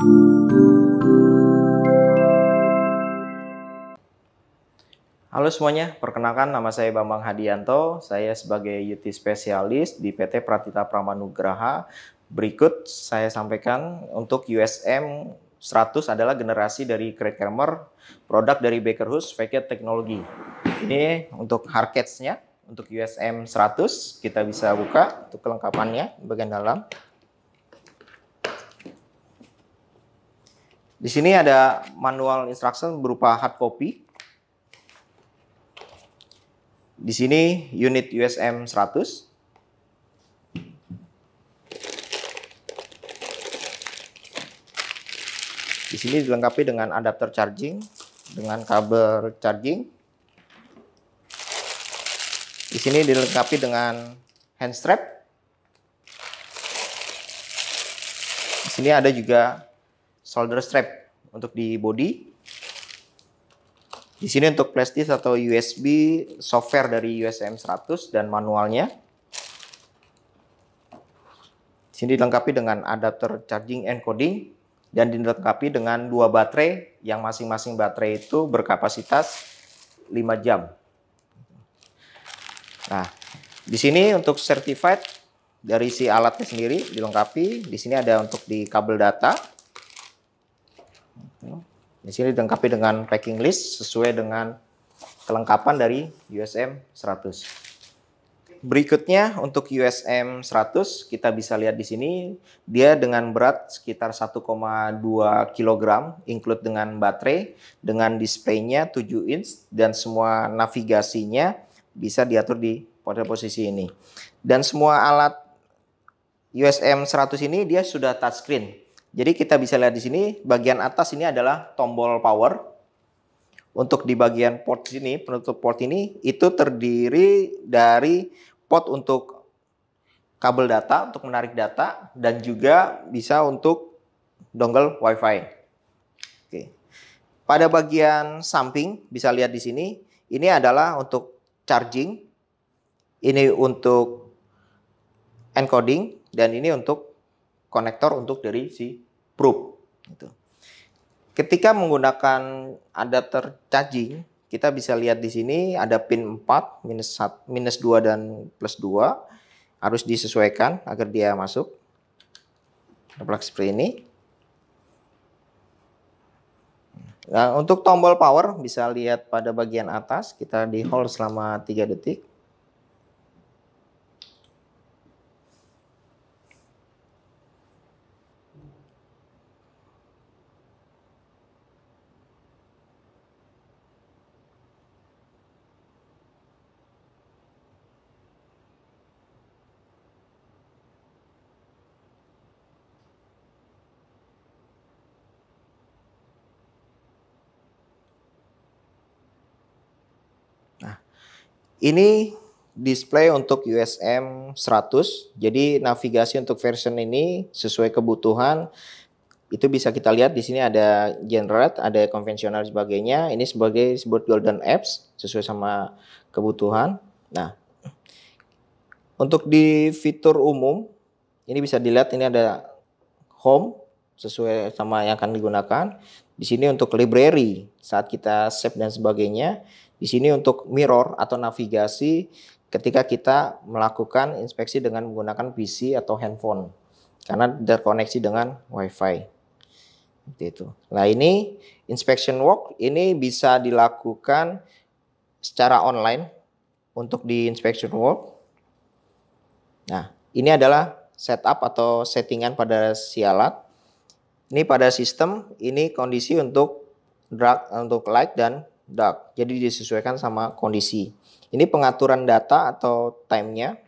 Halo semuanya, perkenalkan nama saya Bambang Hadianto. Saya sebagai UT Spesialis di PT Pratita Pramanugraha. Berikut saya sampaikan untuk USM 100 adalah generasi dari Kramer, produk dari Baker Hughes Vacuum Technology. Ini untuk hard case-nya, untuk USM 100 kita bisa buka untuk kelengkapannya bagian dalam. Di sini ada manual instruction berupa hard copy. Di sini unit USM 100. Di sini dilengkapi dengan adapter charging, dengan kabel charging. Di sini dilengkapi dengan hand strap. Di sini ada juga solder strap untuk di body. Di sini untuk flash disk atau USB software dari USM 100 dan manualnya. Di sini dilengkapi dengan adapter charging encoding dan dilengkapi dengan 2 baterai yang masing-masing baterai itu berkapasitas 5 jam. Nah, di sini untuk certified dari si alatnya sendiri dilengkapi. Di sini ada untuk di kabel data. Di sini dilengkapi dengan packing list sesuai dengan kelengkapan dari USM 100. Berikutnya untuk USM 100 kita bisa lihat di sini dia dengan berat sekitar 1,2 kg include dengan baterai, dengan displaynya 7 inch dan semua navigasinya bisa diatur di pada posisi ini. Dan semua alat USM 100 ini dia sudah touchscreen. Jadi kita bisa lihat di sini bagian atas ini adalah tombol power. Untuk di bagian port sini, penutup port ini itu terdiri dari port untuk kabel data untuk menarik data dan juga bisa untuk dongle WiFi. Oke. Pada bagian samping bisa lihat di sini ini adalah untuk charging, ini untuk encoding dan ini untuk konektor untuk dari si probe. Gitu. Ketika menggunakan adapter charging, kita bisa lihat di sini ada pin 4, minus 2 dan plus 2. Harus disesuaikan agar dia masuk. Plug seperti ini. Nah, untuk tombol power bisa lihat pada bagian atas, kita di hold selama 3 detik. Nah, ini display untuk USM 100. Jadi navigasi untuk version ini sesuai kebutuhan. Itu bisa kita lihat di sini ada generate, ada konvensional sebagainya. Ini sebagai disebut golden apps sesuai sama kebutuhan. Nah, untuk di fitur umum ini bisa dilihat ini ada home sesuai sama yang akan digunakan. Di sini untuk library saat kita save dan sebagainya. Di sini untuk mirror atau navigasi ketika kita melakukan inspeksi dengan menggunakan PC atau handphone karena terkoneksi dengan WiFi. Seperti itu. Nah, ini inspection work ini bisa dilakukan secara online untuk di inspection work. Nah, ini adalah setup atau settingan pada si alat. Ini pada sistem, ini kondisi untuk light dan dark. Jadi disesuaikan sama kondisi. Ini pengaturan data atau time-nya.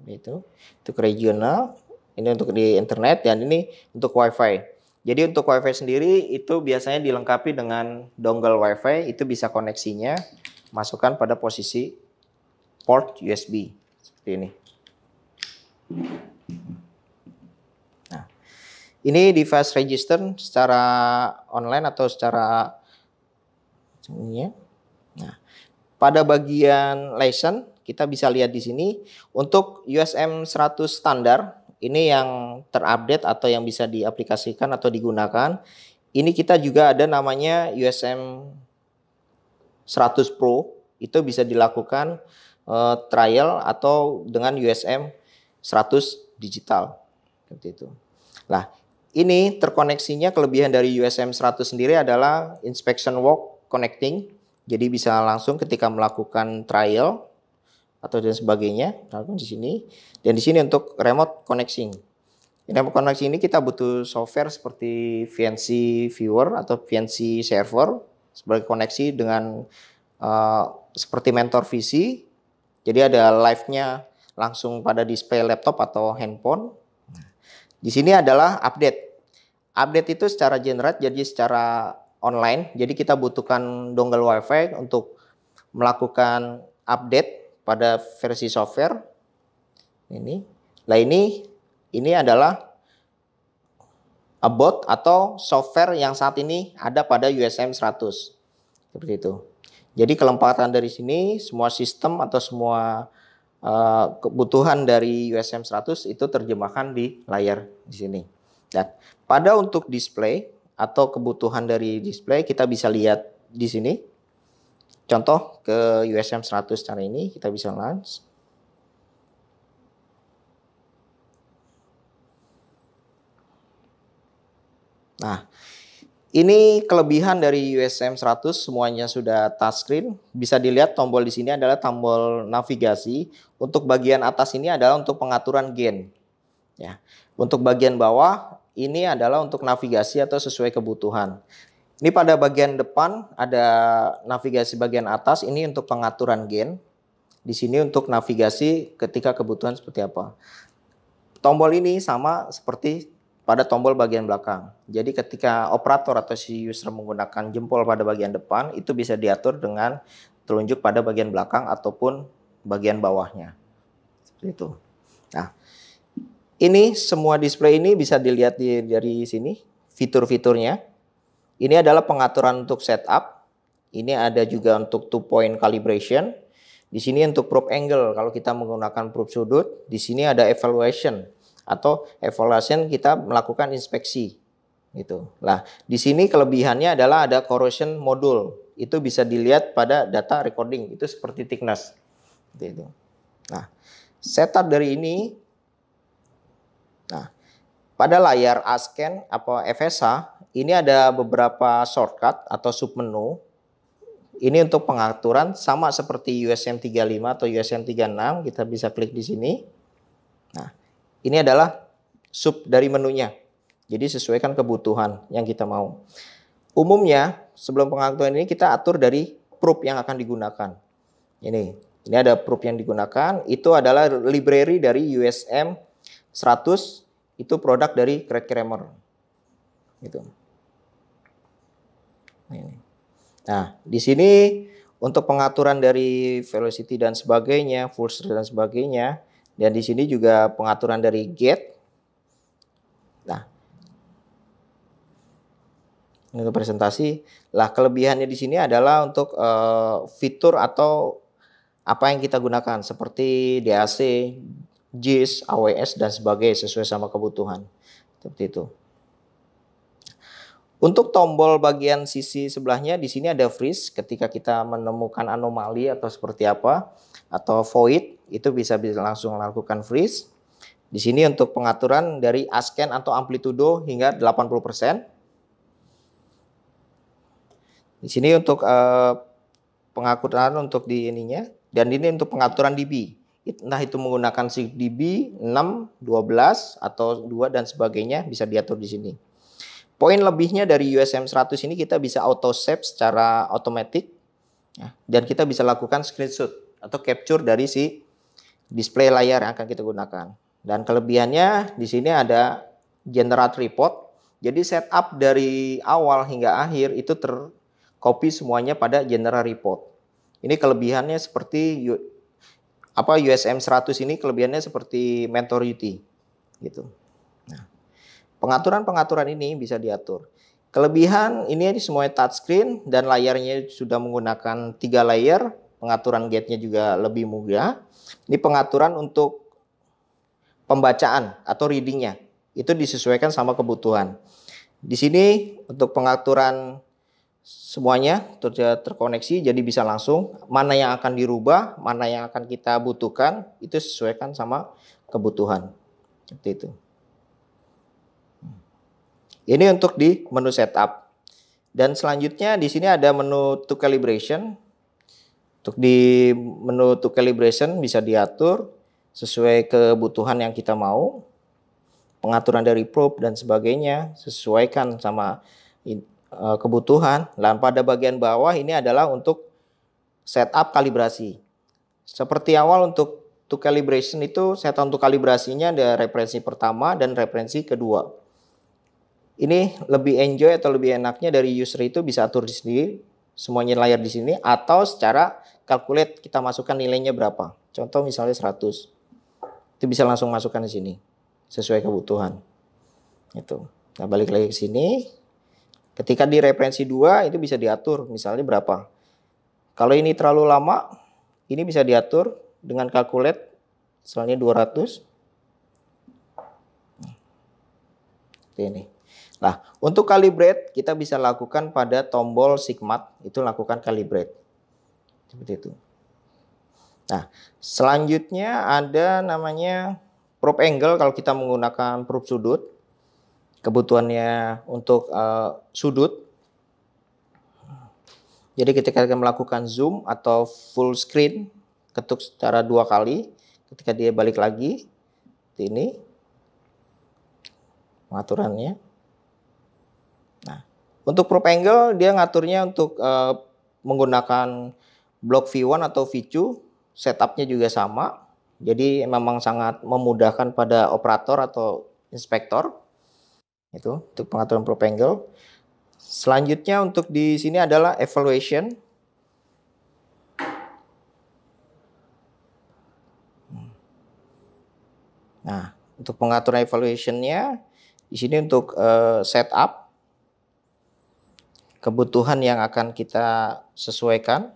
Itu untuk regional, ini untuk di internet dan ini untuk WiFi. Jadi untuk WiFi sendiri itu biasanya dilengkapi dengan dongle WiFi, itu bisa koneksinya masukkan pada posisi port USB seperti ini. Nah, ini device register secara online atau secara ini. Nah, pada bagian license kita bisa lihat di sini untuk USM 100 standar ini yang terupdate atau yang bisa diaplikasikan atau digunakan. Ini kita juga ada namanya USM 100 Pro, itu bisa dilakukan trial atau dengan USM 100 digital seperti itu. Nah, ini terkoneksinya kelebihan dari USM 100 sendiri adalah inspection walk connecting. Jadi bisa langsung ketika melakukan trial atau dan sebagainya, lakukan di sini. Dan di sini untuk remote connecting. Remote connecting ini kita butuh software seperti VNC Viewer atau VNC Server sebagai koneksi dengan seperti Mentor VC. Jadi ada live-nya langsung pada display laptop atau handphone. Di sini adalah update. Update itu secara generate, jadi secara online. Jadi kita butuhkan dongle WiFi untuk melakukan update pada versi software. Ini. Nah ini adalah about atau software yang saat ini ada pada USM 100. Seperti itu. Jadi kelempatan dari sini semua sistem atau semua kebutuhan dari USM 100 itu terjemahkan di layar di sini. Dan pada untuk display atau kebutuhan dari display kita bisa lihat di sini. Contoh ke USM 100 cara ini kita bisa launch. Nah, ini kelebihan dari USM 100 semuanya sudah touchscreen. Bisa dilihat tombol di sini adalah tombol navigasi. Untuk bagian atas ini adalah untuk pengaturan gain. Ya. Untuk bagian bawah ini adalah untuk navigasi atau sesuai kebutuhan. Ini pada bagian depan ada navigasi bagian atas ini untuk pengaturan gain. Di sini untuk navigasi ketika kebutuhan seperti apa. Tombol ini sama seperti pada tombol bagian belakang. Jadi ketika operator atau si user menggunakan jempol pada bagian depan, itu bisa diatur dengan telunjuk pada bagian belakang ataupun bagian bawahnya. Seperti itu. Nah, ini semua display ini bisa dilihat dari sini, fitur-fiturnya. Ini adalah pengaturan untuk setup. Ini ada juga untuk 2-point calibration. Di sini untuk probe angle, kalau kita menggunakan probe sudut. Di sini ada evaluation. Atau evaluation kita melakukan inspeksi gitu. Nah, di sini kelebihannya adalah ada corrosion module. Itu bisa dilihat pada data recording, itu seperti thickness. Gitu. Nah, setup dari ini. Nah, pada layar ASCII atau FSH ini ada beberapa shortcut atau submenu. Ini untuk pengaturan sama seperti USM 35 atau USM 36, kita bisa klik di sini. Nah, ini adalah sub dari menunya. Jadi sesuaikan kebutuhan yang kita mau. Umumnya sebelum pengaturan ini kita atur dari probe yang akan digunakan. Ini ada probe yang digunakan. Itu adalah library dari USM 100. Itu produk dari Craig Kramer. Gitu. Nah, di sini untuk pengaturan dari velocity dan sebagainya, force dan sebagainya. Dan di sini juga pengaturan dari gate. Nah, ini untuk presentasi. Lah kelebihannya di sini adalah untuk fitur atau apa yang kita gunakan seperti DAC, JIS, AWS dan sebagainya sesuai sama kebutuhan. Seperti itu. Untuk tombol bagian sisi sebelahnya di sini ada freeze ketika kita menemukan anomali atau seperti apa atau void itu bisa langsung lakukan freeze. Di sini untuk pengaturan dari ASCII atau amplitudo hingga 80%. Di sini untuk pengaturan untuk di ininya dan ini untuk pengaturan dB. Entah itu menggunakan dB 6, 12 atau 2 dan sebagainya bisa diatur di sini. Poin lebihnya dari USM 100 ini kita bisa auto save secara otomatis ya, dan kita bisa lakukan screenshot atau capture dari si display layar yang akan kita gunakan. Dan kelebihannya di sini ada generate report. Jadi setup dari awal hingga akhir itu tercopy semuanya pada generate report. Ini kelebihannya seperti USM 100 ini kelebihannya seperti Mentor UT gitu. Nah, pengaturan ini bisa diatur. Kelebihan ini semuanya touchscreen dan layarnya sudah menggunakan 3 layer. Pengaturan gate-nya juga lebih mudah. Ini pengaturan untuk pembacaan atau readingnya itu disesuaikan sama kebutuhan. Di sini untuk pengaturan semuanya terkoneksi, jadi bisa langsung mana yang akan dirubah, mana yang akan kita butuhkan, itu sesuaikan sama kebutuhan. Seperti itu. Ini untuk di menu setup. Dan selanjutnya di sini ada menu to calibration. Untuk di menu to calibration bisa diatur sesuai kebutuhan yang kita mau. Pengaturan dari probe dan sebagainya sesuaikan sama kebutuhan. Dan pada bagian bawah ini adalah untuk setup kalibrasi. Seperti awal untuk to calibration itu setup untuk kalibrasinya ada referensi pertama dan referensi kedua. Ini lebih enjoy atau lebih enaknya dari user itu bisa atur di sini, semuanya layar di sini, atau secara calculate kita masukkan nilainya berapa. Contoh misalnya 100. Itu bisa langsung masukkan di sini sesuai kebutuhan. Itu. Nah, balik lagi ke sini. Ketika di referensi 2 itu bisa diatur misalnya berapa. Kalau ini terlalu lama, ini bisa diatur dengan calculate misalnya 200. Seperti ini. Nah, untuk calibrate kita bisa lakukan pada tombol Sigmat, itu lakukan calibrate. Seperti itu. Nah, selanjutnya ada namanya probe angle kalau kita menggunakan probe sudut. Kebutuhannya untuk sudut. Jadi ketika kita melakukan zoom atau full screen, ketuk secara 2 kali, ketika dia balik lagi, ini pengaturannya. Nah, untuk probe angle dia ngaturnya untuk menggunakan block V1 atau V2, setupnya juga sama. Jadi memang sangat memudahkan pada operator atau inspektor. Itu untuk pengaturan probe angle. Selanjutnya untuk di sini adalah evaluation. Nah, untuk pengaturan evaluation-nya di sini untuk setup kebutuhan yang akan kita sesuaikan.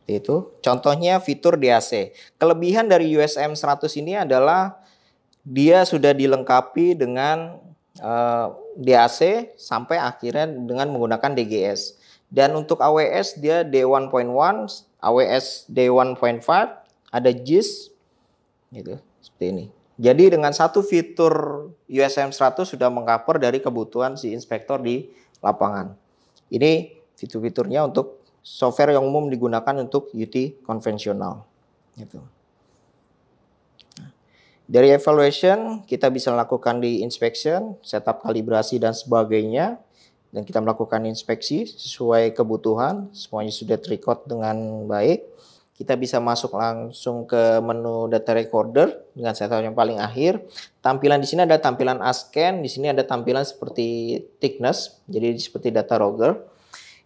Itu contohnya fitur DAC. Kelebihan dari USM 100 ini adalah dia sudah dilengkapi dengan DAC sampai akhirnya dengan menggunakan DGS. Dan untuk AWS dia D1.1, AWS D1.5, ada JIS gitu, seperti ini. Jadi dengan satu fitur USM 100 sudah mengcover dari kebutuhan si inspektor di lapangan. Ini fitur-fiturnya untuk software yang umum digunakan untuk UT konvensional. Gitu. Dari evaluation kita bisa lakukan di inspection, setup kalibrasi dan sebagainya. Dan kita melakukan inspeksi sesuai kebutuhan, semuanya sudah terrecord dengan baik. Kita bisa masuk langsung ke menu data recorder dengan setup yang paling akhir. Tampilan di sini ada tampilan ASCII, di sini ada tampilan seperti thickness, jadi seperti data logger.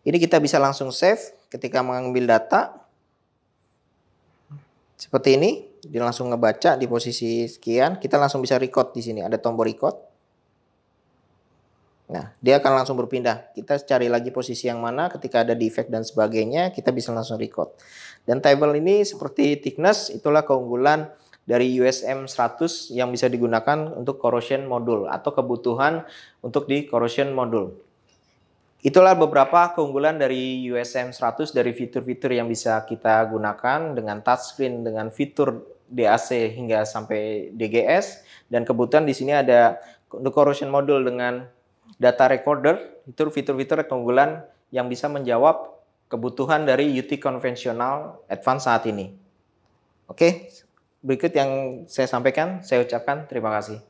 Ini kita bisa langsung save ketika mengambil data. Seperti ini, dia langsung ngebaca di posisi sekian, kita langsung bisa record di sini, ada tombol record. Nah, dia akan langsung berpindah. Kita cari lagi posisi yang mana, ketika ada defect dan sebagainya, kita bisa langsung record. Dan table ini seperti thickness, itulah keunggulan dari USM 100 yang bisa digunakan untuk corrosion module atau kebutuhan untuk di corrosion module. Itulah beberapa keunggulan dari USM 100 dari fitur-fitur yang bisa kita gunakan dengan touchscreen, dengan fitur DAC hingga sampai DGS. Dan kebutuhan di sini ada untuk corrosion module dengan data recorder, itu fitur-fitur keunggulan yang bisa menjawab kebutuhan dari UT konvensional advance saat ini. Oke, berikut yang saya sampaikan, saya ucapkan terima kasih.